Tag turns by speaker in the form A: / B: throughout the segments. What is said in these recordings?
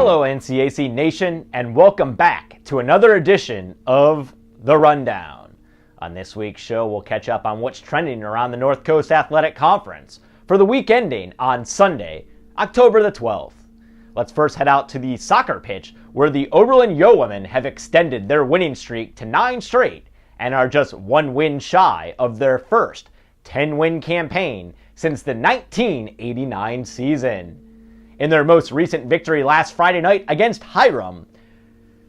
A: Hello NCAC Nation, and welcome back to another edition of The Rundown. On this week's show, we'll catch up on what's trending around the North Coast Athletic Conference for the week ending on Sunday, October the 12th. Let's first head out to the soccer pitch, where the Oberlin Yeowomen have extended their winning streak to 9 straight and are just 1 win shy of their first 10-win campaign since the 1989 season. In their most recent victory last Friday night against Hiram,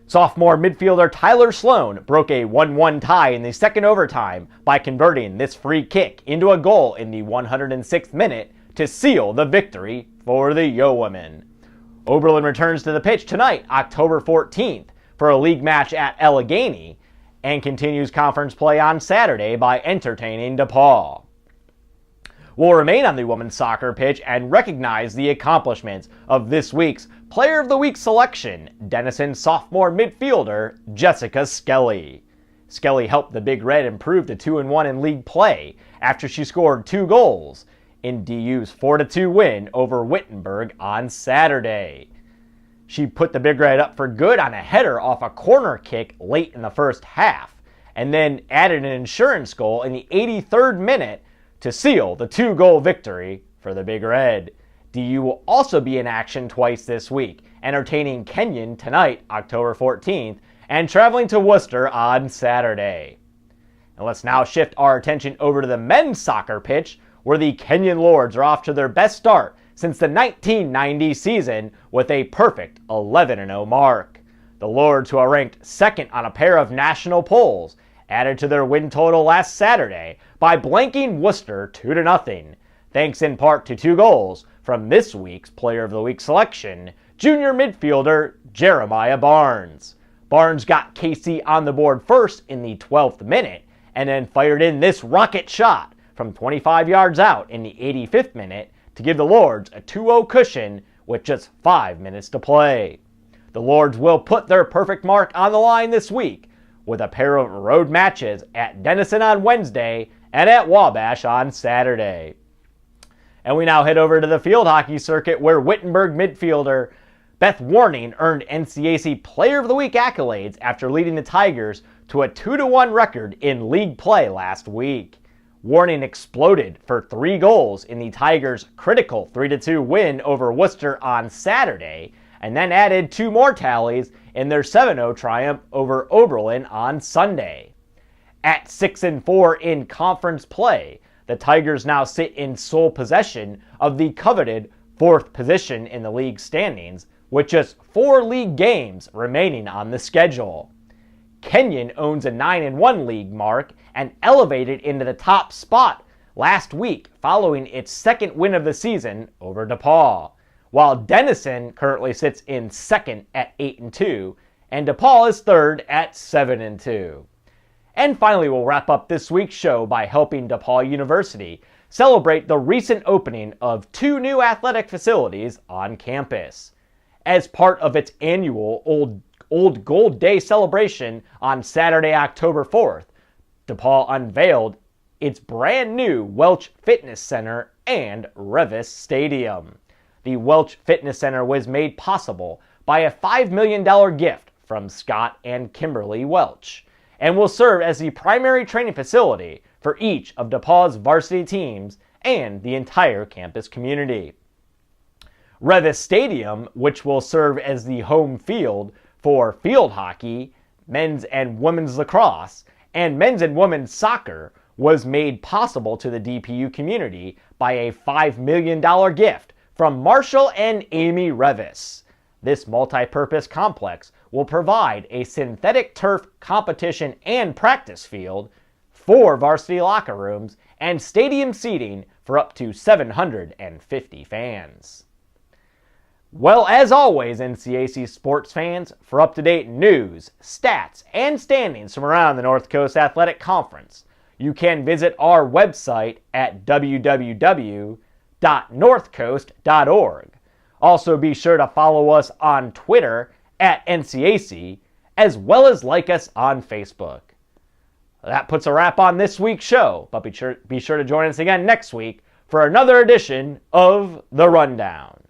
A: sophomore midfielder Tyler Sloan broke a 1-1 tie in the second overtime by converting this free kick into a goal in the 106th minute to seal the victory for the Yeowomen. Oberlin returns to the pitch tonight, October 14th, for a league match at Allegheny, and continues conference play on Saturday by entertaining DePaul. We'll remain on the women's soccer pitch and recognize the accomplishments of this week's Player of the Week selection, Denison sophomore midfielder Jessica Skelly. Skelly helped the Big Red improve to 2-1 in league play after she scored 2 goals in DU's 4-2 win over Wittenberg on Saturday. She put the Big Red up for good on a header off a corner kick late in the first half, and then added an insurance goal in the 83rd minute to seal the 2-goal victory for the Big Red. DU will also be in action twice this week, entertaining Kenyon tonight, October 14th, and traveling to Worcester on Saturday. And let's now shift our attention over to the men's soccer pitch, where the Kenyon Lords are off to their best start since the 1990 season with a perfect 11-0 mark. The Lords, who are ranked second on a pair of national polls, added to their win total last Saturday by blanking Worcester 2-0, thanks in part to 2 goals from this week's Player of the Week selection, junior midfielder Jeremiah Barnes. Barnes got KC on the board first in the 12th minute, and then fired in this rocket shot from 25 yards out in the 85th minute to give the Lords a 2-0 cushion with just 5 minutes to play. The Lords will put their perfect mark on the line this week with a pair of road matches at Denison on Wednesday and at Wabash on Saturday. And we now head over to the field hockey circuit, where Wittenberg midfielder Beth Warning earned NCAC Player of the Week accolades after leading the Tigers to a 2-1 record in league play last week. Warning exploded for 3 goals in the Tigers' critical 3-2 win over Worcester on Saturday, and then added 2 more tallies in their 7-0 triumph over Oberlin on Sunday. At 6-4 in conference play, the Tigers now sit in sole possession of the coveted 4th position in the league standings, with just 4 league games remaining on the schedule. Kenyon owns a 9-1 league mark and elevated into the top spot last week following its 2nd win of the season over DePaul, while Denison currently sits in 2nd at 8-2, and DePaul is 3rd at 7-2. And finally, we'll wrap up this week's show by helping DePaul University celebrate the recent opening of 2 new athletic facilities on campus. As part of its annual Old Gold Day celebration on Saturday, October 4th, DePaul unveiled its brand new Welch Fitness Center and Revis Stadium. The Welch Fitness Center was made possible by a $5 million gift from Scott and Kimberly Welch, and will serve as the primary training facility for each of DePaul's varsity teams and the entire campus community. Revis Stadium, which will serve as the home field for field hockey, men's and women's lacrosse, and men's and women's soccer, was made possible to the DPU community by a $5 million gift from Marshall and Amy Revis. This multi-purpose complex will provide a synthetic turf competition and practice field, 4 varsity locker rooms, and stadium seating for up to 750 fans. Well, as always, NCAC sports fans, for up-to-date news, stats, and standings from around the North Coast Athletic Conference, you can visit our website at www.northcoast.org. Also, be sure to follow us on Twitter at NCAC, as well as like us on Facebook. That puts a wrap on this week's show, but be sure to join us again next week for another edition of The Rundown.